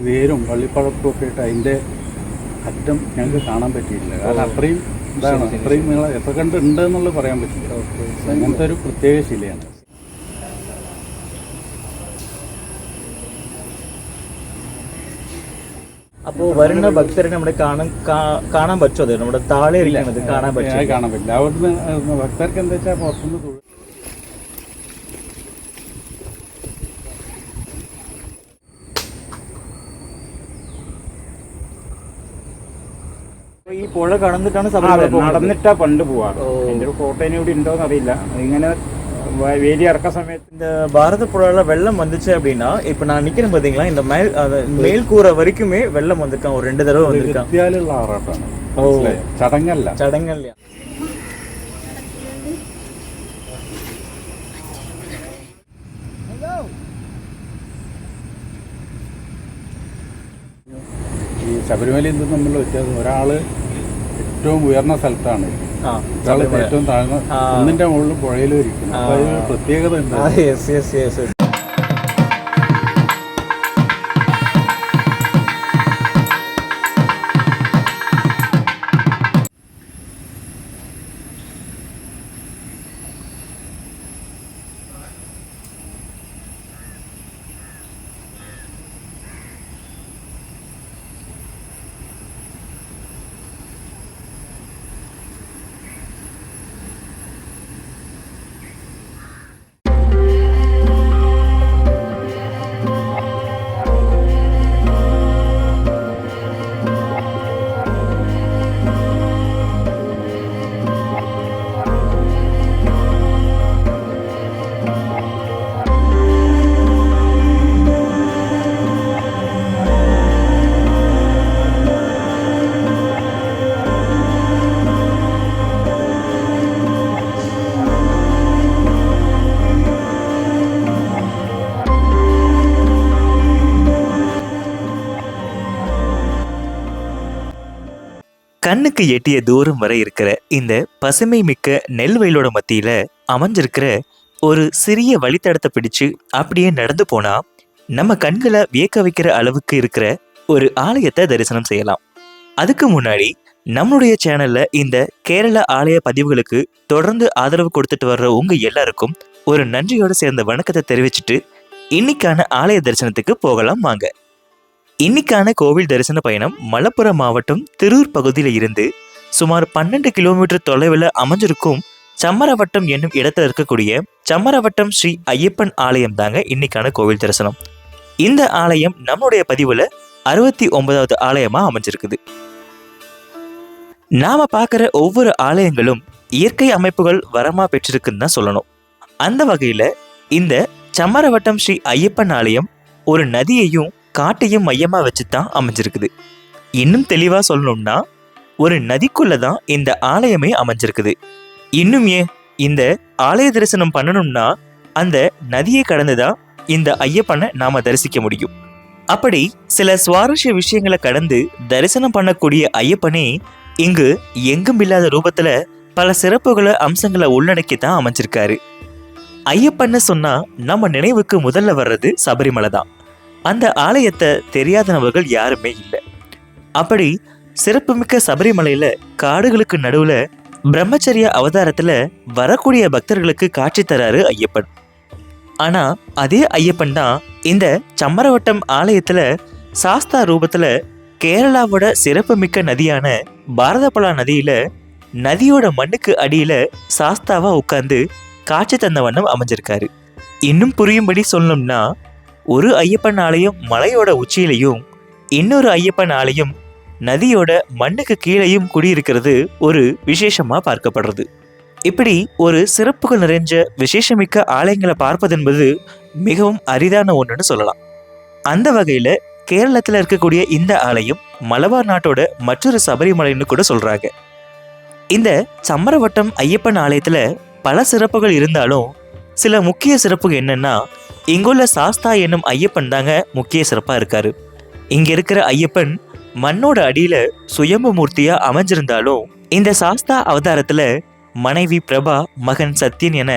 വേരും വള്ളിപ്പഴപ്പും ഒക്കെ ഇട്ട് അതിൻ്റെ അറ്റം ഞങ്ങൾക്ക് കാണാൻ പറ്റിയിട്ടില്ല. കാരണം അത്രയും ഇതാണ്, അത്രയും നിങ്ങൾ എത്ര കണ്ട് ഉണ്ട് എന്നുള്ളത് പറയാൻ പറ്റില്ല. അങ്ങനത്തെ ഒരു പ്രത്യേക ശിലയാണ്. അപ്പോൾ വരുന്ന ഭക്തരെ നമ്മുടെ കാണാൻ പറ്റുമോ? അത് നമ്മുടെ താഴെ ഇരിക്കുന്നത് കാണാൻ പറ്റില്ല. അവിടുന്ന് ഭക്തർക്ക് എന്താ വെച്ചാൽ പുറത്തുനിന്ന് ഈ പുഴ കടന്നിട്ടാണ് നടന്നിട്ടാ പണ്ട് പോവാറ്. എൻ്റെ ഒരു ഫോട്ടോയിന് ഇവിടെ ഉണ്ടോന്ന് അറിയില്ല. ഇങ്ങനെ வேலி இறக்க சமயத்து இந்த பாரத புழால வெள்ளம் வந்துச்சு அப்படின்னா இப்போ நான் நிக்கிறேன் பாத்தீங்களா, இந்த மேல் கூரை வரைக்குமே வெள்ளம் வந்திருக்கான். ஒரு 2 தடவை வந்திருக்கான். ചടങ്ങല്ല. ഈ ശബരിമലയിൽ നിന്ന് തമ്മിലുള്ള വ്യത്യാസം, ഒരാള് ഏറ്റവും ഉയർന്ന സ്ഥലത്താണ്, ഏറ്റവും താഴ്ന്ന ഒന്നിന്റെ മുകളിൽ പുഴയിലും ഇരിക്കുന്നു. അപ്പൊ അതിന് പ്രത്യേകത ഉണ്ട്. கண்ணுக்கு எட்டிய தூரம் வரை இருக்கிற இந்த பசுமை மிக்க நெல் வயலோட மத்தியில அமைஞ்சிருக்கிற ஒரு சிறிய வழித்தடத்தை பிடிச்சு அப்படியே நடந்து போனா நம்ம கண்களை வியக்க வைக்கிற அளவுக்கு இருக்கிற ஒரு ஆலயத்தை தரிசனம் செய்யலாம். அதுக்கு முன்னாடி நம்மளுடைய சேனல்ல இந்த கேரள ஆலய பதிவுகளுக்கு தொடர்ந்து ஆதரவு கொடுத்துட்டு வர்ற உங்க எல்லாருக்கும் ஒரு நன்றியோட சேர்ந்த வணக்கத்தை தெரிவிச்சுட்டு இன்னைக்கான ஆலய தரிசனத்துக்கு போகலாம் வாங்க. இன்னைக்கான கோவில் தரிசன பயணம் மலப்புரம் மாவட்டம் திருூர் பகுதியில இருந்து சுமார் 12 கிலோமீட்டர் தொலைவில் அமைஞ்சிருக்கும் சம்மரவட்டம் என்னும் இடத்துல இருக்கக்கூடிய சம்மரவட்டம் ஸ்ரீ ஐயப்பன் ஆலயம் தாங்க இன்னைக்கான கோவில் தரிசனம். இந்த ஆலயம் நம்மளுடைய பதிவுல 69வது ஆலயமா அமைஞ்சிருக்குது. நாம பார்க்குற ஒவ்வொரு ஆலயங்களும் இயற்கை அமைப்புகள் வரமா பெற்றிருக்குன்னு தான் சொல்லணும். அந்த வகையில இந்த சம்மரவட்டம் ஸ்ரீ ஐயப்பன் ஆலயம் ஒரு நதியையும் காட்டையும் மையமா வச்சுதான் அமைஞ்சிருக்குது. இன்னும் தெளிவா சொல்லணும்னா ஒரு நதிக்குள்ளதான் இந்த ஆலயமே அமைஞ்சிருக்குது. இன்னும் ஏன் இந்த ஆலய தரிசனம் பண்ணணும்னா அந்த நதியை கடந்துதான் இந்த ஐயப்பனை நாம தரிசிக்க முடியும். அப்படி சில சுவாரஸ்ய விஷயங்களை கடந்து தரிசனம் பண்ணக்கூடிய ஐயப்பனே இங்கு எங்கும் இல்லாத ரூபத்துல பல சிறப்புகளை அம்சங்களை உள்ளடக்கி தான் அமைஞ்சிருக்காரு. ஐயப்பன்னு சொன்னா நம்ம நினைவுக்கு முதல்ல வர்றது சபரிமலை தான். அந்த ஆலயத்தை தெரியாத நபர்கள் யாருமே இல்லை. அப்படி சிறப்புமிக்க சபரிமலையில காடுகளுக்கு நடுவுல பிரம்மச்சரிய அவதாரத்துல வரக்கூடிய பக்தர்களுக்கு காட்சி தராரு ஐயப்பன். ஆனா அதே ஐயப்பன் தான் இந்த சம்மரவட்டம் ஆலயத்துல சாஸ்தா ரூபத்துல கேரளாவோட சிறப்புமிக்க நதியான பாரதப்புழா நதியில நதியோட மண்ணுக்கு அடியில சாஸ்தாவா உட்கார்ந்து காட்சி தந்த வண்ணம் அமைஞ்சிருக்காரு. இன்னும் புரியும்படி சொல்லணும்னா ஒரு ஐயப்பன் ஆலயம் மலையோட உச்சியிலையும் இன்னொரு ஐயப்பன் ஆலயம் நதியோட மண்ணுக்கு கீழையும் குடியிருக்கிறது ஒரு விசேஷமா பார்க்கப்படுறது. இப்படி ஒரு சிறப்புகள் நிறைஞ்ச விசேஷமிக்க ஆலயங்களை பார்ப்பது என்பது மிகவும் அரிதான ஒன்றுன்னு சொல்லலாம். அந்த வகையில கேரளத்துல இருக்கக்கூடிய இந்த ஆலயம் மலபார் நாட்டோட மற்றொரு சபரிமலைன்னு கூட சொல்றாங்க. இந்த சம்மரவட்டம் ஐயப்பன் ஆலயத்துல பல சிறப்புகள் இருந்தாலும் சில முக்கிய சிறப்புகள் என்னன்னா, இங்குள்ள சாஸ்தா என்னும் ஐயப்பன் தாங்க முக்கிய சிறப்பா இருக்காரு. இங்க இருக்கிற ஐயப்பன் மண்ணோட அடியில சுயம்பு மூர்த்தியா அமைஞ்சிருந்தாலும் இந்த சாஸ்தா அவதாரத்துல மனைவி பிரபா, மகன் சத்யன் என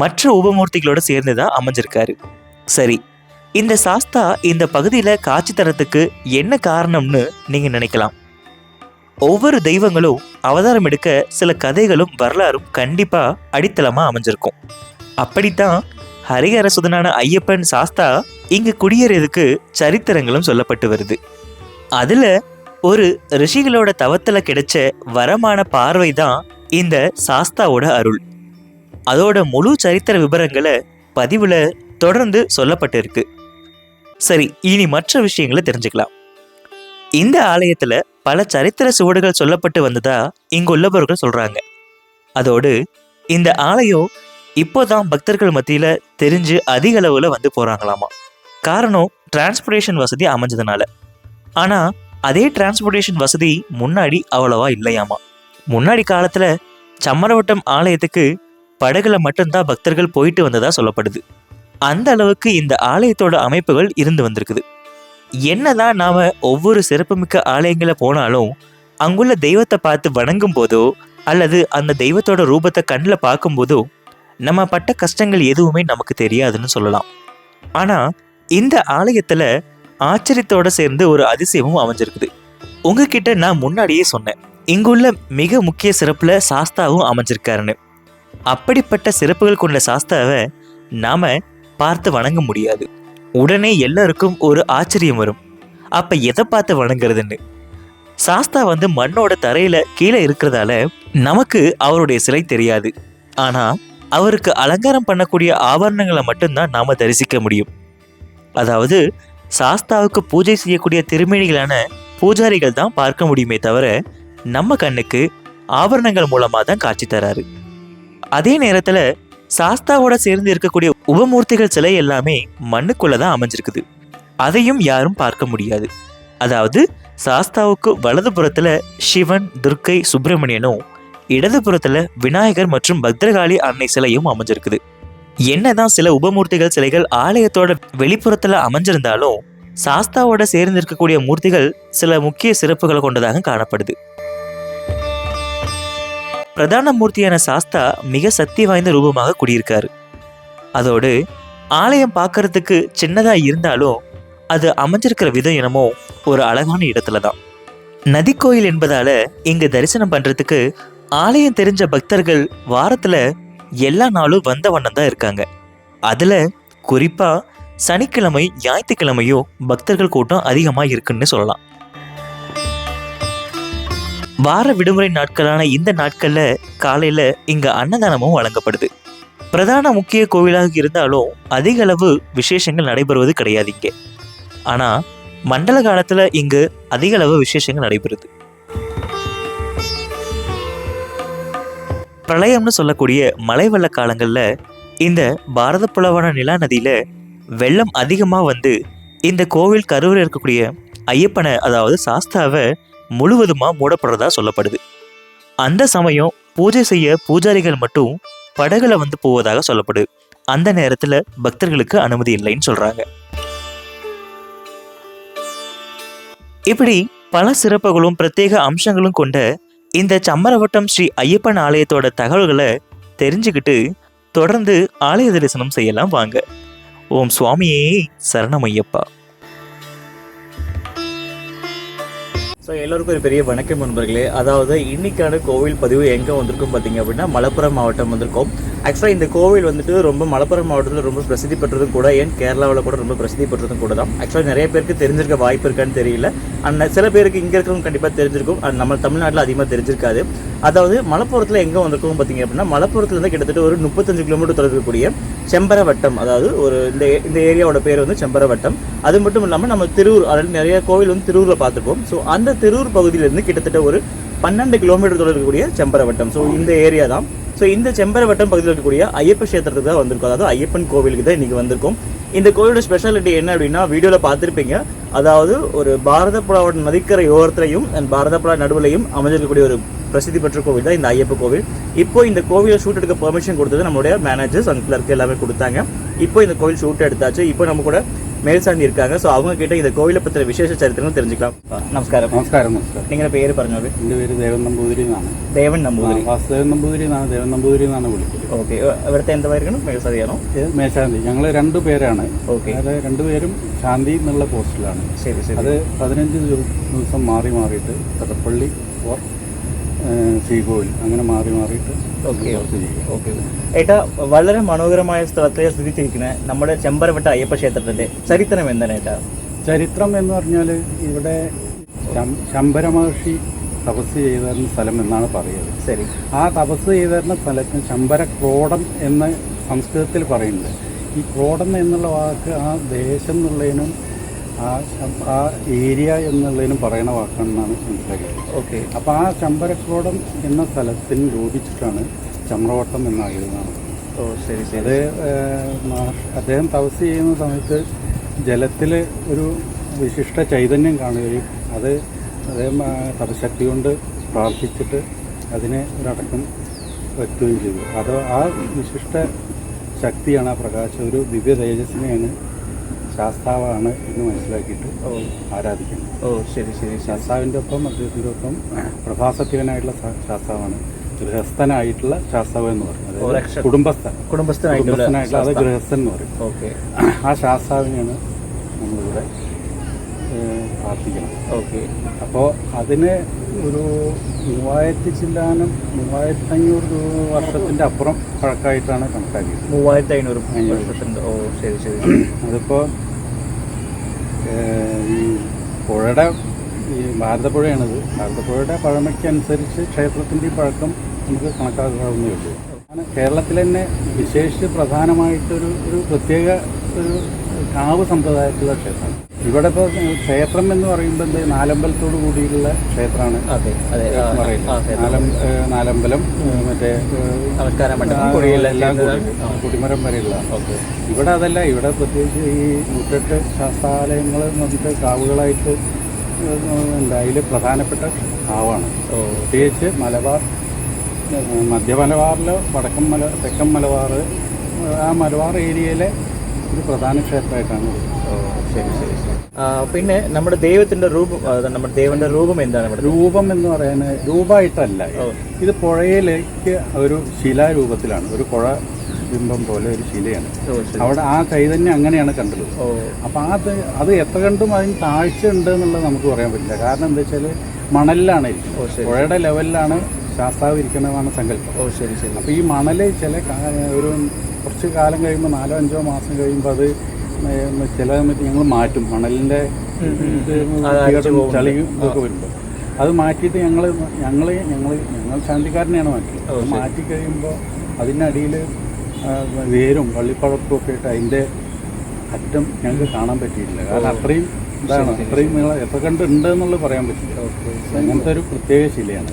மற்ற உபமூர்த்திகளோட சேர்ந்துதான் அமைஞ்சிருக்காரு. சரி, இந்த சாஸ்தா இந்த பகுதியில காட்சி தரத்துக்கு என்ன காரணம்னு நீங்க நினைக்கலாம். ஒவ்வொரு தெய்வங்களும் அவதாரம் எடுக்க சில கதைகளும் வரலாறும் கண்டிப்பா அடித்தளமா அமைஞ்சிருக்கும். அப்படித்தான் ஹரிஹர சுதனான ஐயப்பன் சாஸ்தா இங்கு குடியேறியதுக்கு சரித்திரங்களும் சொல்லப்பட்டு வருது. அதுல ஒரு ரிஷிகளோட தவத்துல கிடைச்ச வரமான பார்வை தான் இந்த சாஸ்தாவோட அருள். அதோட முழு சரித்திர விவரங்களை பதிவுல தொடர்ந்து சொல்லப்பட்டு இருக்கு. சரி, இனி மற்ற விஷயங்களை தெரிஞ்சுக்கலாம். இந்த ஆலயத்துல பல சரித்திர சுவடுகள் சொல்லப்பட்டு வந்ததா இங்குள்ளவர்கள் சொல்றாங்க. அதோடு இந்த ஆலயம் இப்போதான் பக்தர்கள் மத்தியில தெரிஞ்சு அதிக அளவுல வந்து போறாங்களாமா. காரணம் டிரான்ஸ்போர்டேஷன் வசதி அமைஞ்சதுனால. ஆனா அதே டிரான்ஸ்போர்டேஷன் வசதி முன்னாடி அவ்வளவா இல்லையாமா. முன்னாடி காலத்துல சம்மரவட்டம் ஆலயத்துக்கு படகுல மட்டும்தான் பக்தர்கள் போயிட்டு வந்ததா சொல்லப்படுது. அந்த அளவுக்கு இந்த ஆலயத்தோட அமைப்புகள் இருந்து வந்திருக்குது. என்னதான் நாம ஒவ்வொரு சிறப்புமிக்க ஆலயங்களை போனாலும் அங்குள்ள தெய்வத்தை பார்த்து வணங்கும் போதோ அல்லது அந்த தெய்வத்தோட ரூபத்தை கண்ணில் பார்க்கும் போதோ நம்ம பட்ட கஷ்டங்கள் எதுவுமே நமக்கு தெரியாதுன்னு சொல்லலாம். ஆனா இந்த ஆலயத்துல ஆச்சரியத்தோட சேர்ந்து ஒரு அதிசயமும் அமைஞ்சிருக்குது. உங்ககிட்ட நான் முன்னாடியே சொன்னேன், இங்குள்ள மிக முக்கிய சிறப்புல சாஸ்தாவும் அமைஞ்சிருக்காருன்னு. அப்படிப்பட்ட சிறப்புகள் கொண்ட சாஸ்தாவை நாம பார்த்து வணங்க முடியாது. உடனே எல்லாருக்கும் ஒரு ஆச்சரியம் வரும், அப்ப எதை பார்த்து வணங்குறதுன்னு. சாஸ்தா மண்ணோட தரையில கீழே இருக்கிறதால நமக்கு அவருடைய சிலை தெரியாது. ஆனா அவருக்கு அலங்காரம் பண்ணக்கூடிய ஆபரணங்களை மட்டும்தான் நாம தரிசிக்க முடியும். அதாவது சாஸ்தாவுக்கு பூஜை செய்யக்கூடிய திருமேனிகளான பூஜாரிகள் தான் பார்க்க முடியுமே தவிர நம்ம கண்ணுக்கு ஆபரணங்கள் மூலமா தான் காட்சி தராரு. அதே நேரத்துல சாஸ்தாவோட சேர்ந்து இருக்கக்கூடிய உபமூர்த்திகள் சிலை எல்லாமே மண்ணுக்குள்ளதான் அமைஞ்சிருக்குது. அதையும் யாரும் பார்க்க முடியாது. அதாவது சாஸ்தாவுக்கு வலது புறத்துல சிவன், துர்க்கை, சுப்பிரமணியனும், இடது புறத்துல விநாயகர் மற்றும் பத்ரகாளி அன்னை சிலையும் அமைஞ்சிருக்குது. என்னதான் சில உபமூர்த்திகள் சிலைகள் ஆலயத்தோட வெளிப்புறத்துல அமைஞ்சிருந்தாலும் சாஸ்தாவோட சேர்ந்து இருக்கக்கூடிய மூர்த்திகள் சில முக்கிய சிறப்புகளை கொண்டதாக காணப்படுது. பிரதான மூர்த்தியான சாஸ்தா மிக சக்தி வாய்ந்த ரூபமாக குடியிருக்காரு. அதோடு ஆலயம் பார்க்கறதுக்கு சின்னதா இருந்தாலும் அது அமைஞ்சிருக்கிற விதம் என்னமோ ஒரு அழகான இடத்துல தான். நதி கோயில் என்பதால இங்க தரிசனம் பண்றதுக்கு ஆலயம் தெரிஞ்ச பக்தர்கள் வாரத்துல எல்லா நாளும் வந்த வண்ணம் தான் இருக்காங்க. அதுல குறிப்பா சனிக்கிழமை, ஞாயிற்றுக்கிழமையும் பக்தர்கள் கூட்டம் அதிகமா இருக்குன்னு சொல்லலாம். வார விடுமுறை நாட்களான இந்த நாட்கள்ல காலையில இங்க அன்னதானமும் வழங்கப்படுது. பிரதான முக்கிய கோவிலாக இருந்தாலும் அதிக அளவு விசேஷங்கள் நடைபெறுவது கிடையாது இங்கே. ஆனா மண்டல காலத்துல இங்கு அதிக அளவு விசேஷங்கள் நடைபெறுது. பிரளயம்னு சொல்லக்கூடிய மழை வெள்ள காலங்கள்ல இந்த பாரத புலவான நிலா நதியில வெள்ளம் அதிகமா இந்த கோவில் கருவறை இருக்கக்கூடிய ஐயப்பனை, அதாவது சாஸ்தாவை முழுவதுமா மூடப்படுறதா சொல்லப்படுது. அந்த சமயம் பூஜை செய்ய பூஜாரிகள் மட்டும் படகுல போவதாக சொல்லப்படுது. அந்த நேரத்துல பக்தர்களுக்கு அனுமதி இல்லைன்னு சொல்றாங்க. இப்படி பல சிறப்புகளும் பிரத்யேக அம்சங்களும் கொண்ட இந்த சம்மரவட்டம் ஸ்ரீ ஐயப்பன் ஆலயத்தோட தகவல்களை தெரிஞ்சுக்கிட்டு தொடர்ந்து ஆலய தரிசனம் செய்யலாம் வாங்க. ஓம் சுவாமியே சரணம் ஐயப்பா. ஸோ எல்லோருக்கும் ஒரு பெரிய வணக்கம் நண்பர்களே. அதாவது இன்னைக்கான கோவில் பதிவு எங்கே வந்திருக்கும் பார்த்தீங்க அப்படின்னா மலப்புரம் மாவட்டம் வந்திருக்கோம். ஆக்சுவலாக இந்த கோவில் ரொம்ப மலப்புரம் மாவட்டத்தில் ரொம்ப பிரசித்தி பெற்றதும் கூட, ஏன் கேரளாவில் கூட ரொம்ப பிரசித்தி பெற்றதும் கூட தான். ஆக்சுவலாக நிறைய பேருக்கு தெரிஞ்சிருக்க வாய்ப்பு இருக்கான்னு தெரியல. அண்ட் சில பேருக்கு இங்கே இருக்கிறவங்க கண்டிப்பாக தெரிஞ்சிருக்கும், அண்ட் நம்ம தமிழ்நாட்டில் அதிகமாக தெரிஞ்சிருக்காது. அதாவது மலப்புரத்தில் எங்கே வந்திருக்கோம் பார்த்தீங்க அப்படின்னா மலப்புரத்துலேருந்து கிட்டத்தட்ட ஒரு 35 கிலோமீட்டர் தொலைக்கக்கூடிய செம்பரவட்டம், அதாவது ஒரு இந்த ஏரியாவோட பேர் செம்பரவட்டம். அது மட்டும் இல்லாமல் நம்ம திருவூர், அதாவது நிறைய கோவில் திருவூரில் பார்த்துருப்போம். ஸோ அந்த திருவூர் பகுதியிலேருந்து கிட்டத்தட்ட ஒரு 12 கிலோமீட்டர் தொலைவில் இருக்கக்கூடிய செம்பரவட்டம். ஸோ இந்த ஏரியா தான். ஸோ இந்த செம்பரவட்டம் பகுதியில் இருக்கக்கூடிய ஐயப்ப கஷேத்திரத்துக்கு தான் வந்திருக்கோம். அதாவது ஐயப்பன் கோவிலுக்கு தான் இன்றைக்கி வந்திருக்கோம். இந்த கோவிலோட ஸ்பெஷாலிட்டி என்ன அப்படின்னா வீடியோவில் பார்த்துருப்பீங்க. அதாவது ஒரு பாரத புலாவோட நதிக்கரை ஓரத்துலையும் அண்ட் பாரத புலா நடுவுலையும் அமைஞ்சிருக்கக்கூடிய ஒரு பிரசித்தி பெற்ற கோவில் தான் இந்த ஐயப்ப கோவில். இப்போ இந்த கோவிலை ஷூட் எடுக்க பெர்மிஷன் கொடுத்தது நம்மளுடைய மேனேஜர்ஸ் அண்ட் கிளர்க் எல்லாமே கொடுத்தாங்க. இப்போ இந்த கோவில் ஷூட் எடுத்தாச்சு. இப்போ நம்ம கூட மேல்சாந்தி இருக்காங்க. ஸோ அவங்க கிட்ட இந்த கோவிலை பற்றின விசேஷ சரித்திரம் தெரிஞ்சுக்கலாம். നമസ്കാരം. നമസ്കാരം. നമസ്കാരം. നിങ്ങളുടെ പേര് പറഞ്ഞോളൂ. എൻ്റെ പേര് ദേവൻ നമ്പൂതിരി എന്നാണ്. ദേവൻ നമ്പൂതിരി. വാസുദേവൻ നമ്പൂതിരി എന്നാണ്, ദേവൻ നമ്പൂതിരി എന്നാണ് വിളിച്ചത്. ഓക്കെ. ഇവിടുത്തെ എന്തായിരിക്കണം? മേൽസാന്തിയാണോ? മേശാന്തി. ഞങ്ങൾ 2 പേരാണ്. ഓക്കെ. അത് 2 പേരും ശാന്തി എന്നുള്ള പോസ്റ്റിലാണ്. ശരി ശരി. അത് 15 ദിവസം മാറിയിട്ട് കടപ്പള്ളി ഓർ ശ്രീകോവിൽ അങ്ങനെ മാറിയിട്ട് ഓക്കെ വർക്ക് ചെയ്യും. ഓക്കെ. ഏട്ടാ, വളരെ മനോഹരമായ സ്ഥലത്തെ സ്ഥിതിച്ചിരിക്കുന്ന നമ്മുടെ ചെമ്പരവട്ട അയ്യപ്പ ക്ഷേത്രത്തിന്റെ ചരിത്രം എന്താണ് ഏട്ടാ? ചരിത്രം എന്ന് പറഞ്ഞാൽ ഇവിടെ ശമ്പര മഹർഷി തപസ് ചെയ്തിരുന്ന സ്ഥലം എന്നാണ് പറയുന്നത്. ശരി. ആ തപസ് ചെയ്തിരുന്ന സ്ഥലത്തിന് ശമ്പരക്രോഡം എന്ന് സംസ്കൃതത്തിൽ പറയുന്നത്. ഈ ക്രോഡം എന്നുള്ള വാക്ക് ആ ദേശം എന്നുള്ളതിനും ആ ഏരിയ എന്നുള്ളതിനും പറയുന്ന വാക്കാണെന്നാണ് മനസ്സിലാക്കിയത്. ഓക്കെ. അപ്പോൾ ആ ശമ്പരക്രോഡം എന്ന സ്ഥലത്തിന് രൂപിച്ചിട്ടാണ് ചമ്രവട്ടം എന്നായിരുന്നതാണ്. ഓ ശരി ശരി. അത് അദ്ദേഹം തപസ് ചെയ്യുന്ന സമയത്ത് ജലത്തിൽ ഒരു വിശിഷ്ട ചൈതന്യം കാണുകയും അത് അദ്ദേഹം തപശക്തി കൊണ്ട് പ്രാർത്ഥിച്ചിട്ട് അതിനെ ഒരടക്കം വെക്കുകയും ചെയ്തു. അത് ആ വിശിഷ്ട ശക്തിയാണ്, ആ പ്രകാശം, ഒരു ദിവ്യ തേജസ്സിനെയാണ്, ശാസ്താവാണ് എന്ന് മനസ്സിലാക്കിയിട്ട് ആരാധിക്കുന്നത്. ഓ ശരി ശരി. ശാസ്താവിൻ്റെ ഒപ്പം അദ്ദേഹത്തിൻ്റെ ഒപ്പം പ്രഭാസത്യനായിട്ടുള്ള ശാസ്താവാണ്, ഗൃഹസ്ഥനായിട്ടുള്ള ശാസ്താവ് എന്ന് പറയുന്നത്. കുടുംബസ്ഥനായിട്ടുള്ള അത് ഗൃഹസ്ഥൻ എന്ന് പറയും. ഓക്കെ. ആ ശാസ്താവിനെയാണ് നമ്മളിവിടെ പ്രാർത്ഥിക്കണം. ഓക്കെ. അപ്പോൾ അതിന് ഒരു 3500 വർഷത്തിൻ്റെ അപ്പുറം പഴക്കമായിട്ടാണ് കണക്കാക്കിയത്. 3500 വർഷത്തിൻ്റെ. ഓ ശരി ശരി. അതിപ്പോൾ ഈ പുഴയുടെ ഈ ഭാരതപ്പുഴയാണിത്. ഭാരതപ്പുഴയുടെ പഴമയ്ക്കനുസരിച്ച് ക്ഷേത്രത്തിൻ്റെ ഈ പഴക്കം നമുക്ക് കണക്കാക്കാവുന്നേ ഉള്ളൂ. കേരളത്തിൽ തന്നെ വിശേഷിച്ച് പ്രധാനമായിട്ടൊരു പ്രത്യേക ഒരു കാവ് സമ്പ്രദായത്തിലുള്ള ക്ഷേത്രമാണ്. ഇവിടെ ഇപ്പോൾ ക്ഷേത്രം എന്ന് പറയുമ്പോൾ നാലമ്പലത്തോടു കൂടിയുള്ള ക്ഷേത്രമാണ് നാലമ്പലം, മറ്റേ എല്ലാം കുടിമരം വരെയുള്ള. ഇവിടെ അതല്ല, ഇവിടെ പ്രത്യേകിച്ച് ഈ 108 ശാസ്ത്രാലയങ്ങൾ വന്നിട്ട് കാവുകളായിട്ട് ഉണ്ട്. അതിൽ പ്രധാനപ്പെട്ട കാവാണ്. പ്രത്യേകിച്ച് മലബാർ, മധ്യ മലബാറിലോ തെക്കൻ മലബാർ, ആ മലബാർ ഏരിയയിലെ ഒരു പ്രധാന ക്ഷേത്രമായിട്ടാണ്. ശരി ശരി. പിന്നെ നമ്മുടെ ദൈവത്തിന്റെ രൂപം, നമ്മുടെ ദൈവന്റെ രൂപം എന്താണ്? രൂപം എന്ന് പറയാൻ രൂപമായിട്ടല്ല, ഇത് പുഴയിലേക്ക് ഒരു ശിലാരൂപത്തിലാണ്, ഒരു പുഴ ബിംബം പോലെ ഒരു ശിലയാണ്. അവിടെ ആ ചൈതന്യം അങ്ങനെയാണ് കണ്ടത്. അപ്പം അത് എത്ര കണ്ടും അതിന് താഴ്ച ഉണ്ട് എന്നുള്ളത് നമുക്ക് പറയാൻ പറ്റില്ല. കാരണം എന്താ വെച്ചാൽ മണലിലാണ് ഇരിക്കുന്നത്, പുഴയുടെ ലെവലിലാണ് ശാസ്താവ് ഇരിക്കുന്നതാണ് സങ്കല്പം. ശരി ശരി. അപ്പോൾ ഈ മണൽ ഒരു കുറച്ച് കാലം കഴിയുമ്പോൾ 4-5 മാസം കഴിയുമ്പോൾ അത് ചില സമയത്ത് ഞങ്ങൾ മാറ്റും. മണലിൻ്റെ ചളിയും ഇതൊക്കെ വരുമ്പോൾ അത് മാറ്റിയിട്ട് ഞങ്ങൾ ശാന്തിക്കാരനെയാണ് മാറ്റുന്നത്. മാറ്റി കഴിയുമ്പോൾ അതിനടിയിൽ വേരും വള്ളിപ്പഴപ്പും ഒക്കെ ഇട്ട് അതിൻ്റെ അറ്റം ഞങ്ങൾക്ക് കാണാൻ പറ്റിയിട്ടില്ല. കാരണം അത്രയും ഇതാണ്, അത്രയും നീളം എത്ര കണ്ടുണ്ട് എന്നുള്ളത് പറയാൻ പറ്റില്ല. അങ്ങനത്തെ ഒരു പ്രത്യേക ശിലയാണ്.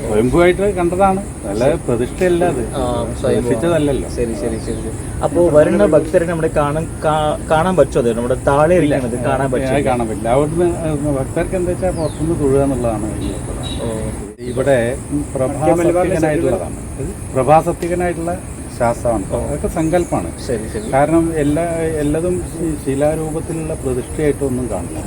സ്വയംഭൂവായിട്ട് കണ്ടതാണ്, നല്ല പ്രതിഷ്ഠയല്ല, അത് പ്രതിഷ്ഠിച്ചതല്ലല്ലോ. ശരി ശരി ശരി. അപ്പോൾ വരുന്ന ഭക്തരെ നമ്മുടെ കാണാൻ പറ്റുമോ? അത് നമ്മുടെ താഴെ ഇരിക്കുന്നത് കാണാൻ പറ്റില്ല. അവിടുന്ന് ഭക്തർക്ക് എന്താ വെച്ചാൽ പുറത്തുനിന്ന് തൊഴുക എന്നുള്ളതാണ്. ഇവിടെ പ്രഭാസത്തികനായിട്ടുള്ള ശാസ്ത്രമാണ്, അതൊക്കെ സങ്കല്പമാണ്. കാരണം എല്ലാതും ശിലാരൂപത്തിലുള്ള പ്രതിഷ്ഠയായിട്ടൊന്നും കാണില്ല.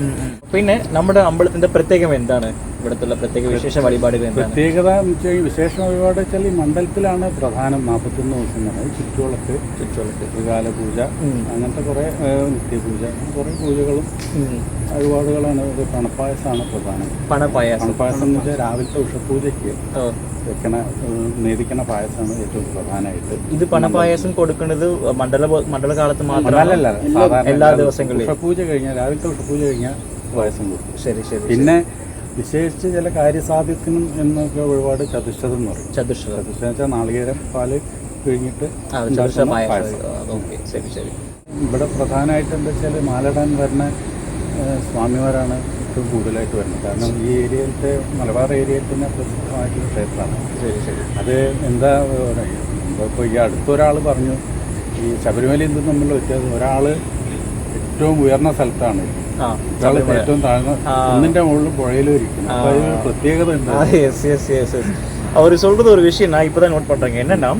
പിന്നെ നമ്മുടെ അമ്പലത്തിന്റെ പ്രത്യേകം എന്താണ്? ഇവിടുത്തെ പ്രത്യേക വിശേഷ വഴിപാടുകൾ പ്രത്യേകത എന്ന് വെച്ചാൽ വിശേഷ വഴിപാട് വെച്ചാൽ ഈ മണ്ഡലത്തിലാണ് പ്രധാനം. 41 ദിവസം ചുറ്റുവിളക്ക്, ത്രികാല പൂജ, അങ്ങനത്തെ കുറേ നിത്യപൂജ, കുറേ പൂജകളും വഴിപാടുകളാണ്. ഒരു പണപ്പായസമാണ് പ്രധാനം. പണപ്പായസം എന്ന് വെച്ചാൽ രാവിലത്തെ ഉഷപൂജയ്ക്ക് നേദിക്കണ പായസമാണ് ഏറ്റവും പ്രധാനമായിട്ട്. ഇത് പണപ്പായസം കൊടുക്കുന്നത് മണ്ഡലകാലത്ത് മാത്രമല്ല, എല്ലാ ദിവസങ്ങളിലും ഉഷപൂജ കഴിഞ്ഞാൽ, രാവിലത്തെ ഉഷപൂജ കഴിഞ്ഞാൽ പായസം കൊടുക്കും. ശരി ശരി. പിന്നെ വിശേഷിച്ച് ചില കാര്യസാധ്യത്തിനും എന്നൊക്കെ ഒരുപാട് ചതുശ്ശതം എന്ന് പറയും. ചതുശ്ശതം വെച്ചാൽ നാളികേരം പാല് കഴിഞ്ഞിട്ട് ഇവിടെ പ്രധാനമായിട്ട് എന്താ വെച്ചാൽ മാലടാൻ വരുന്ന സ്വാമിമാരാണ് ഏറ്റവും കൂടുതലായിട്ട് വരുന്നത്. കാരണം ഈ ഏരിയയിലത്തെ മലബാർ ഏരിയയിൽ തന്നെ പ്രസിദ്ധമായിട്ടുള്ള ക്ഷേത്രമാണ്. അത് എന്താ ഇപ്പോൾ ഈ അടുത്തൊരാൾ പറഞ്ഞു, ഈ ശബരിമലയിൽ നിന്ന് തമ്മിലുള്ള വ്യത്യാസം, ഒരാൾ ഏറ്റവും ഉയർന്ന സ്ഥലത്താണ്, ഒരാൾ ഏറ്റവും താഴ്ന്ന ഒന്നിൻ്റെ മുകളിൽ പുഴയിലും ഇരിക്കുന്നു. അപ്പോൾ അതിന് പ്രത്യേകത ഉണ്ട്. அவர் சொல்கிறது ஒரு விஷயம் நான் இப்போ தான் நோட் பண்ணுறேங்க. என்னென்னா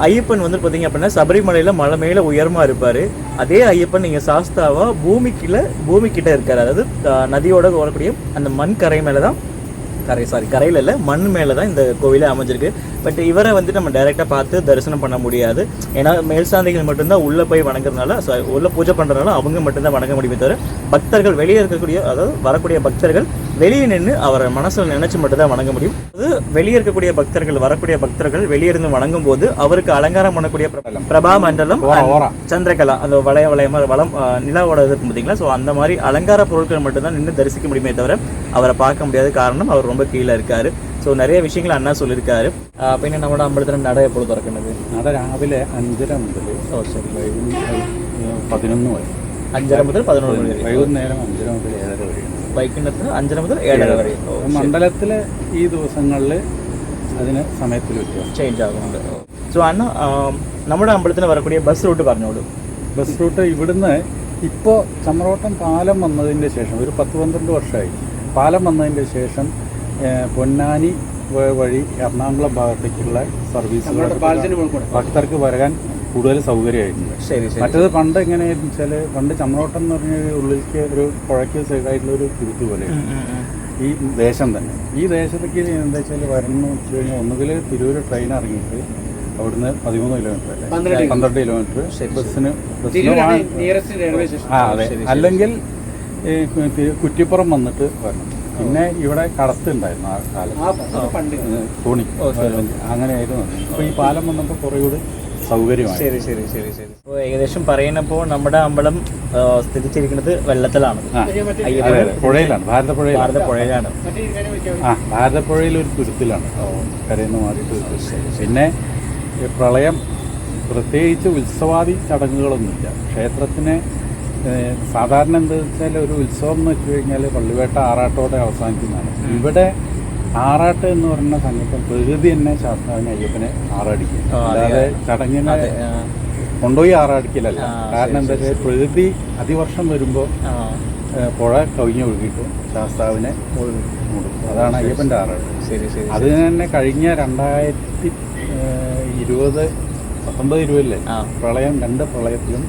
ஐயப்பன் வந்து பார்த்தீங்க அப்படின்னா சபரிமலையில் மலை மேலே உயரமாக இருப்பார். அதே ஐயப்பன் நீங்கள் சாஸ்தாவா பூமிக்கிட்ட இருக்கார். அதாவது நதியோட வரக்கூடிய அந்த மண் கரை மேலே தான் கரையில் இல்லை மண் மேலே தான் இந்த கோவிலே அமைஞ்சிருக்கு. பட் இவரை வந்து நம்ம டைரெக்டாக பார்த்து தரிசனம் பண்ண முடியாது. ஏன்னா மேல்சாந்திகள் மட்டும்தான் உள்ளே போய் வணங்குறதுனால, உள்ளே பூஜை பண்ணுறதுனால அவங்க மட்டும்தான் வணங்க முடியுமே தவிர பக்தர்கள் வெளியே இருக்கக்கூடிய, அதாவது வரக்கூடிய பக்தர்கள் வெளியே நின்று அவரை மனசில் நினைச்சு மட்டும்தான் வணங்க முடியும். அது வெளியே இருக்கக்கூடிய பக்தர்கள், வரக்கூடிய பக்தர்கள் வெளியே இருந்து வணங்கும் போது அவருக்கு அலங்காரம் பண்ணக்கூடிய பிரபா மண்டலம், சந்திரகலா, அந்த வளையமாக நிலாவோட இருக்கும் பார்த்தீங்களா. ஸோ அந்த மாதிரி அலங்கார பொருட்கள் மட்டும்தான் நின்று தரிசிக்க முடியுமே தவிர அவரை பார்க்க முடியாத காரணம் அவர் ரொம்ப கீழே இருக்காரு. ஸோ நிறைய விஷயங்கள் அண்ணா சொல்லியிருக்காரு. പിന്നെ നമ്മുടെ അമ്പലത്തിന് നട എപ്പോഴും തുറക്കുന്നത്? നട രാവിലെ 5:30 മുതൽ 11 വരെ. 5:30 മുതൽ 11 മണി വരെ. വൈകുന്നേരം 5:30 മുതൽ 7:30 വരെ. വൈകുന്നേരത്തിന് 5:30 മുതൽ 7:30 വരെ. മണ്ഡലത്തിലെ ഈ ദിവസങ്ങളിൽ അതിന് സമയത്തിൽ വ്യത്യാസം ചേഞ്ച് ആകുന്നുണ്ട്. സോ അണ്ണ നമ്മുടെ അമ്പലത്തിന് വരக்கூடிய ബസ് റൂട്ട് പറഞ്ഞോളൂ. ബസ് റൂട്ട് ഇവിടുന്ന് ഇപ്പോൾ ചമ്രവട്ടം പാലം വന്നതിൻ്റെ ശേഷം ഒരു 10-12 വർഷമായി. പാലം വന്നതിൻ്റെ ശേഷം പൊന്നാനി വഴി എറണാകുളം ഭാഗത്തേക്കുള്ള സർവീസുകൾ ഭക്തർക്ക് വരാൻ കൂടുതൽ സൗകര്യമായിട്ടുണ്ട്. ശരി. മറ്റേത് പണ്ട് എങ്ങനെയാണെന്ന് വെച്ചാൽ, പണ്ട് ചമ്രവട്ടം എന്ന് പറഞ്ഞ ഉള്ളിലേക്ക് ഒരു പുഴയ്ക്ക് സൈഡായിട്ടുള്ള ഒരു തുരുത്ത് പോലെ ഈ ദേശം തന്നെ. ഈ ദേശത്തേക്ക് എന്താ വെച്ചാൽ വരണമെന്ന് വെച്ച് കഴിഞ്ഞാൽ ഒന്നുകിൽ തിരൂർ ട്രെയിൻ ഇറങ്ങിയിട്ട് അവിടുന്ന് 13 കിലോമീറ്റർ അല്ലേ, 12 കിലോമീറ്റർ ബസ്സിന് അതെ, അല്ലെങ്കിൽ കുറ്റിപ്പുറം വന്നിട്ട് വരണം. പിന്നെ ഇവിടെ കടത്തുണ്ടായിരുന്നു ആ കാലത്ത്, തോണി, അങ്ങനെയായിരുന്നു. ഇപ്പോൾ ഈ പാലം വന്നപ്പോൾ കുറേ കൂടി സൗകര്യമായി. ശരി. അപ്പോൾ ഏകദേശം പറയുന്നപ്പോൾ നമ്മുടെ അമ്പലം സ്ഥിതിച്ചിരിക്കുന്നത് വെള്ളത്തിലാണ്, പുഴയിലാണ്, ഭാരതപ്പുഴയിലാണ്. ഭാരതപ്പുഴയിലൊരു തുരുത്തിലാണ് കരയെന്ന് മാറിയിട്ട്. പിന്നെ പ്രളയം പ്രത്യേകിച്ച് ഉത്സവാദി ചടങ്ങുകളൊന്നുമില്ല. ക്ഷേത്രത്തിന് സാധാരണ എന്താ വെച്ചാൽ ഒരു ഉത്സവം എന്ന് വെച്ച് കഴിഞ്ഞാൽ പള്ളിവേട്ട ആറാട്ടോടെ അവസാനിക്കുന്നതാണ്. ഇവിടെ ആറാട്ട് എന്ന് പറയുന്ന സംഗീതം പ്രകൃതി തന്നെ ശാസ്താവിനെ അയ്യപ്പനെ ആറാടിക്കും. അല്ലാതെ ചടങ്ങിനെ കൊണ്ടുപോയി ആറാടിക്കലല്ല. കാരണം എന്താ വെച്ചാൽ പ്രകൃതി അതിവർഷം വരുമ്പോൾ പുഴ കവിഞ്ഞൊഴുകിയിട്ട് ശാസ്താവിനെ മൂടും. അതാണ് അയ്യപ്പൻ്റെ ആറാട്ട്. അതിന് തന്നെ കഴിഞ്ഞ 2019-20 പ്രളയം, 2 പ്രളയത്തിലും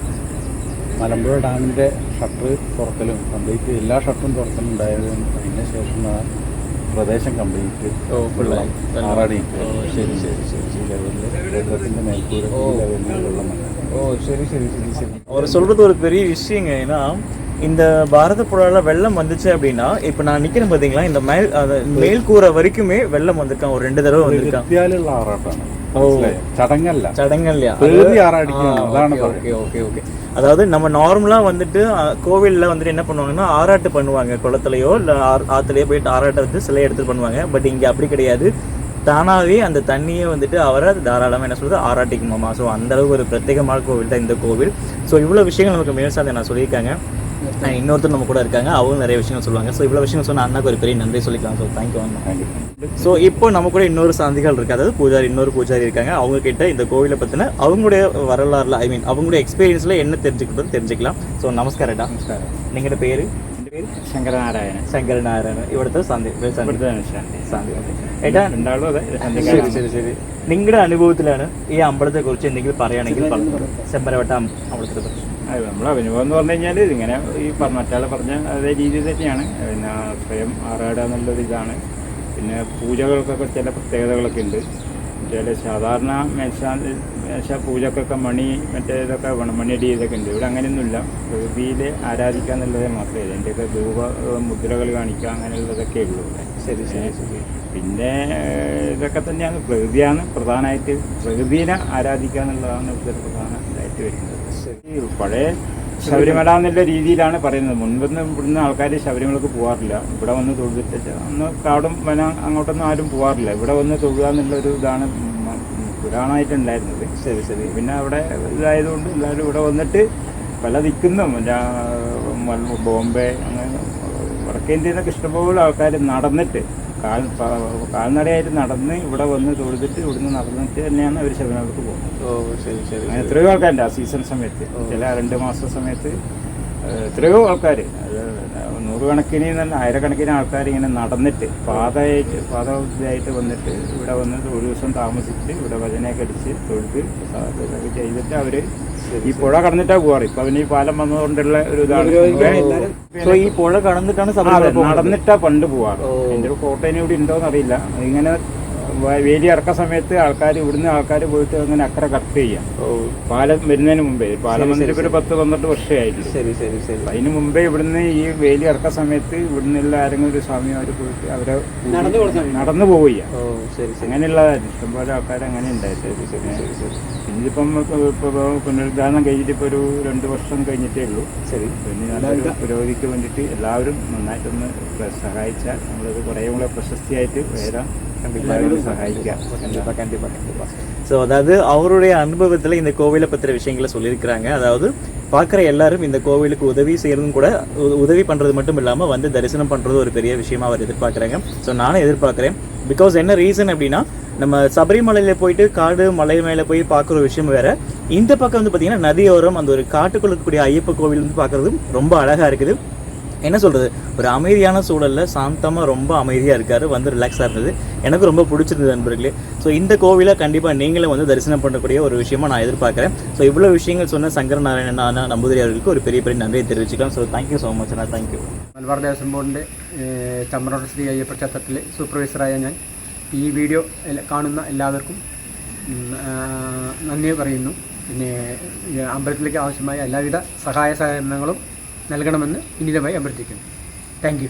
മലമ്പുഴ ഡാമിൻ്റെ ഷട്ടർ തുറക്കലും കംപ്ലീറ്റ് എല്ലാ ഷട്ടറും തുറക്കലുണ്ടായതും അതിന് ശേഷം ആ പ്രദേശം കംപ്ലീറ്റ് ആറാടിയിട്ട് ക്ഷേത്രത്തിൻ്റെ മേൽക്കൂര വെള്ളം. சரி. அவர் சொல்கிறது ஒரு பெரிய விஷயங்க. ஏன்னா இந்த பாரத புழாவில் வெள்ளம் வந்துச்சு அப்படின்னா, இப்போ நான் நிற்கிறேன் பார்த்தீங்களா, இந்த மேல்கூரை வரைக்குமே வெள்ளம் வந்திருக்கான். ஒரு 2 தடவை வந்திருக்கான். ആറാട്ടാണ്, ചടങ്ങല്ല. ஓகே. அதாவது நம்ம நார்மலாக வந்துட்டு கோவிலில் வந்துட்டு என்ன பண்ணுவாங்கன்னா ஆராட்டு பண்ணுவாங்க, குளத்துலையோ இல்லை ஆற்றுலையோ போயிட்டு ஆராட்டை வந்து சிலை எடுத்துகிட்டு பண்ணுவாங்க. பட் இங்கே அப்படி கிடையாது. தானாகவே அந்த தண்ணியை வந்துட்டு அவரை தாராளமாக என்ன சொல்கிறது ஆராட்டிக்குமாமா. ஸோ அந்தளவுக்கு ஒரு பிரத்யேகமான கோவில் தான் இந்த கோவில். ஸோ இவ்வளோ விஷயங்கள் நமக்கு மேல்சாந்தி நான் சொல்லியிருக்காங்க. இன்னொருத்தர் நம்ம கூட இருக்காங்க, அவங்க நிறைய விஷயங்கள் சொல்லுவாங்க. ஸோ இவ்வளோ விஷயங்கள் சொன்னால் அண்ணாக்கு ஒரு பெரிய நன்றி சொல்லிக்கலாம். ஸோ தேங்க்யூ அண்ணா. ஸோ இப்போ நம்ம கூட இன்னொரு சாந்திகள் இருக்குது, அதாவது இன்னொரு பூஜாரி இருக்காங்க. அவங்கக்கிட்ட இந்த கோவிலை பற்றின அவங்களுடைய வரலாறுல, அவங்களுடைய எக்ஸ்பீரியன்ஸில் என்ன தெரிஞ்சுக்கலாம். ஸோ நமஸ்காரடா. നമസ്കാരം. നിങ്ങളുടെ പേര്? ശങ്കരനാരായണൻ. ഇവിടുത്തെ സാന്തി. ഏട്ടാ ശരി. നിങ്ങളുടെ അനുഭവത്തിലാണ് ഈ അമ്പലത്തെ കുറിച്ച് എന്തെങ്കിലും പറയുകയാണെങ്കിൽ ചെമ്പരവട്ടം അമ്പലത്തെ കുറിച്ച്. നമ്മളെ അനുഭവം എന്ന് പറഞ്ഞു കഴിഞ്ഞാൽ ഇങ്ങനെ ഈ മറ്റാൾ പറഞ്ഞ അതേ രീതി തന്നെയാണ്. പിന്നെ സ്വയം ആറാടുക എന്നുള്ളൊരു ഇതാണ്. പിന്നെ പൂജകൾക്കൊക്കെ ചില പ്രത്യേകതകളൊക്കെ ഉണ്ട്. ചില സാധാരണ മേശ പൂജക്കൊക്കെ മറ്റേതൊക്കെ വേണം, മണിയടി ഇതൊക്കെ ഉണ്ട്. ഇവിടെ അങ്ങനെയൊന്നുമില്ല. പ്രകൃതിയിൽ ആരാധിക്കുക എന്നുള്ളതേ മാത്രമേ ഉള്ളൂ. അതിൻ്റെയൊക്കെ ധൂപ മുദ്രകൾ കാണിക്കുക അങ്ങനെയുള്ളതൊക്കെ ഉള്ളൂ. ശരി. പിന്നെ ഇതൊക്കെ തന്നെയാണ്, പ്രകൃതിയാണ് പ്രധാനമായിട്ട്. പ്രകൃതിനെ ആരാധിക്കുക എന്നുള്ളതാണ് ഇതൊരു പ്രധാനമായിട്ട് വരുന്നത്. പഴയ ശബരിമല എന്നുള്ള രീതിയിലാണ് പറയുന്നത്. മുൻപൊന്നും ഇവിടുന്ന് ആൾക്കാർ ശബരിമലക്ക് പോകാറില്ല. ഇവിടെ വന്ന് തൊഴുതിട്ട് അന്ന് കാടും വന അങ്ങോട്ടൊന്നും ആരും പോകാറില്ല. ഇവിടെ വന്ന് തൊഴുക എന്നുള്ളൊരു ഇതാണ് പുരാണമായിട്ടുണ്ടായിരുന്നത്. ശരി. പിന്നെ അവിടെ ഇതായതുകൊണ്ട് എല്ലാവരും ഇവിടെ വന്നിട്ട് പല ദിക്കുന്നും ബോംബെ അങ്ങനെ വടക്കേ ഇന്ത്യയിൽ നിന്നൊക്കെ ഇഷ്ടംപോലെ ആൾക്കാർ നടന്നിട്ട് കാൽനടയായിട്ട് നടന്ന് ഇവിടെ വന്ന് തൊഴുതിട്ട് ഇവിടുന്ന് നടന്നിട്ട് തന്നെയാണ് അവർ ശബരിമലക്ക് പോകുന്നത്. ശരി. അങ്ങനെ എത്രയോ ആൾക്കാരുണ്ട് ആ സീസൺ സമയത്ത്. ചില 2 മാസ സമയത്ത് എത്രയോ ആൾക്കാർ, അത് നൂറുകണക്കിന് തന്നെ ആയിരക്കണക്കിന് ആൾക്കാർ ഇങ്ങനെ നടന്നിട്ട് പാതയായിട്ട് വന്നിട്ട് ഇവിടെ വന്നിട്ട് ഒരു ദിവസം താമസിച്ച് ഇവിടെ ഭജനയൊക്കെ അടിച്ച് തൊഴുത് ഇതൊക്കെ ചെയ്തിട്ട് അവർ ഈ പുഴ കടന്നിട്ടാണ് പോവാറ്. ഇപ്പം അവന് ഈ പാലം വന്നതുകൊണ്ടുള്ള ഒരു ഇതാണ്. സോ ഈ പുഴ കടന്നിട്ടാണ് നടന്നിട്ടാ പണ്ട് പോവാറ്. എൻ്റെ ഒരു ഫോട്ടോ ഇനി ഇവിടെ ഉണ്ടോയെന്ന് അറിയില്ല. ഇങ്ങനെ വേലി ഇറക്ക സമയത്ത് ഇവിടുന്ന് ആൾക്കാർ പോയിട്ട് അങ്ങനെ അക്കരെ കട്ട് ചെയ്യാം. പാലം വരുന്നതിന് മുമ്പേ, പാലം വന്നിട്ട് ഒരു 10-12 വർഷമായിരുന്നു. ശരി ശരി ശരി. അതിന് മുമ്പേ ഇവിടുന്ന് ഈ വേലി ഇറക്ക സമയത്ത് ഇവിടുന്നുള്ള ആരെങ്കിലും ഒരു സ്വാമിമാർ പോയിട്ട് അവരെ നടന്നു പോവുക. അങ്ങനെയുള്ളതായിരുന്നു. ഇഷ്ടംപോലെ ആൾക്കാർ അങ്ങനെ ഉണ്ടായിട്ട്. ഇന്നിപ്പം പുനരുദ്ധാരണം കഴിഞ്ഞിട്ട് ഇപ്പോൾ ഒരു 2 വർഷം കഴിഞ്ഞിട്ടേ ഉള്ളൂ. ശരി. പിന്നെ നല്ലൊരു പുരോഗതിക്ക് വേണ്ടിയിട്ട് എല്ലാവരും നന്നായിട്ടൊന്ന് സഹായിച്ചാൽ നമ്മളത് കുറേ കൂടെ പ്രശസ്തിയായിട്ട് വരാം. சகாய்க்க கண்டிப்பாக. ஸோ அதாவது அவருடைய அனுபவத்தில் இந்த கோவிலை பற்றின விஷயங்களை சொல்லியிருக்கிறாங்க. அதாவது பார்க்குற எல்லாரும் இந்த கோவிலுக்கு உதவி செய்கிறதும் கூட உதவி பண்ணுறது மட்டும் இல்லாமல் வந்து தரிசனம் பண்ணுறது ஒரு பெரிய விஷயமா அவர் எதிர்பார்க்குறாங்க. ஸோ நானும் எதிர்பார்க்குறேன். பிகாஸ் என்ன ரீசன் அப்படின்னா, நம்ம சபரிமலையில் போயிட்டு காடு மலை மேலே போய் பார்க்குற விஷயம் வேறு. இந்த பக்கம் வந்து பார்த்திங்கன்னா நதியோரம் அந்த ஒரு காட்டுக்குள்ள இருக்கக்கூடிய ஐயப்ப கோவில் வந்து பார்க்குறது ரொம்ப அழகாக இருக்குது. என்ன சொல்கிறது, ஒரு அமைதியான சூழலில் சாந்தமாக ரொம்ப அமைதியாக இருக்கார். வந்து ரிலாக்ஸாக இருந்தது. எனக்கு ரொம்ப பிடிச்சிருந்தது நண்பர்களே. ஸோ இந்த கோவிலை கண்டிப்பாக நீங்களும் வந்து தரிசனம் பண்ணக்கூடிய ஒரு விஷயமா நான் எதிர்பார்க்குறேன். ஸோ இவ்வளோ விஷயங்கள் சொன்ன சங்கரநாராயணன் நம்பூதிரி அவர்களுக்கு ஒரு பெரிய பெரிய நன்றியை தெரிவிச்சுக்கலாம். ஸோ தேங்க்யூ ஸோ മച്ച് അണ്ണാ. Thank you. മലബാർ ദേവസ്വം ബോർഡിൻ്റെ ചമ്മറോട് ശ്രീ അയ്യപ്പ ക്ഷേത്രത്തിലെ സൂപ്പർവൈസറായ ഞാൻ ഈ വീഡിയോ കാണുന്ന എല്ലാവർക്കും നന്ദി പറയുന്നു. പിന്നെ അമ്പലത്തിലേക്ക് ആവശ്യമായ എല്ലാവിധ സഹായ സഹകരണങ്ങളും നൽകണമെന്ന് വിനീതമായി അഭ്യർത്ഥിക്കുന്നു. Thank you.